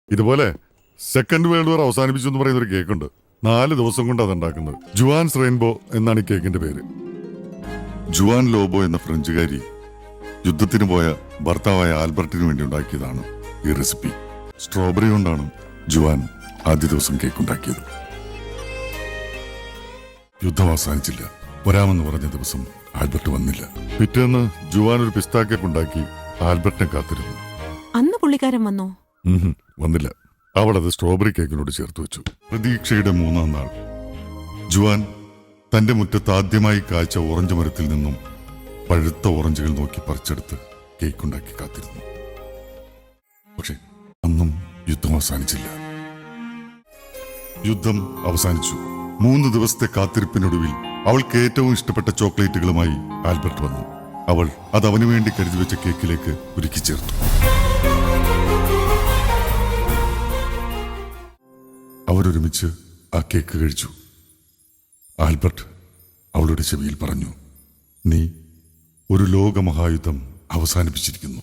ഇതുപോലെ second world war അവസാനിപ്പിച്ചു എന്ന് പറയുന്ന ഒരു കേക്കുണ്ട്. 4 ദിവസം കൊണ്ട് അത് ഉണ്ടാക്കുന്നത്. ജുവാൻസ് റെയിൻബോ എന്നാണ് ഈ കേക്കിന്റെ പേര്. ജുവാൻ ലോബോ എന്ന ഫ്രഞ്ചുകാരി യുദ്ധത്തിന് പോയ ഭർത്താവായ ആൽബർട്ടിന് വേണ്ടി ഉണ്ടാക്കിയതാണ് ഈ റെസിപ്പി. സ്ട്രോബെറി കൊണ്ടാണ് ജുവാൻ ആദ്യ ദിവസം കേക്ക് ഉണ്ടാക്കിയത്. യുദ്ധം അവസാനിച്ചില്ല. വരാമെന്ന് പറഞ്ഞ ദിവസം ആൽബർട്ട് വന്നില്ല. പിറ്റേന്ന് ജുവാൻ ഒരു പിസ്താ കേക്ക് ഉണ്ടാക്കി ആൽബർട്ടിനെ കാത്തിരുന്നു. അന്ന് പുള്ളിക്കാരൻ വന്നോ? വന്നില്ല. അവൾ അത് സ്ട്രോബെറി കേക്കിനോട് ചേർത്ത് വെച്ചു. പ്രതീക്ഷയുടെ 3-ാം നാൾ ജുവാൻ തന്റെ മുറ്റത്ത് ആദ്യമായി കായ്ച്ച ഓറഞ്ച് മരത്തിൽ നിന്നും പഴുത്ത ഓറഞ്ചുകൾ നോക്കി പറിച്ചെടുത്ത് കേക്ക് ഉണ്ടാക്കി കാത്തിരുന്നു. പക്ഷെ അന്നും യുദ്ധം അവസാനിച്ചില്ല. യുദ്ധം അവസാനിച്ചു. 3 ദിവസത്തെ കാത്തിരിപ്പിനൊടുവിൽ അവൾക്ക് ഏറ്റവും ഇഷ്ടപ്പെട്ട ചോക്ലേറ്റുകളുമായി ആൽബർട്ട് വന്നു. അവൾ അത് അവന് വേണ്ടി കരുതി വെച്ച കേക്കിലേക്ക് ഒരുക്കി ചേർത്തു. അവരൊരുമിച്ച് ആ കേക്ക് കഴിച്ചു. ആൽബർട്ട് അവളുടെ ചെവിയിൽ പറഞ്ഞു, "നീ ഒരു ലോകമഹായുദ്ധം അവസാനിപ്പിച്ചിരിക്കുന്നു."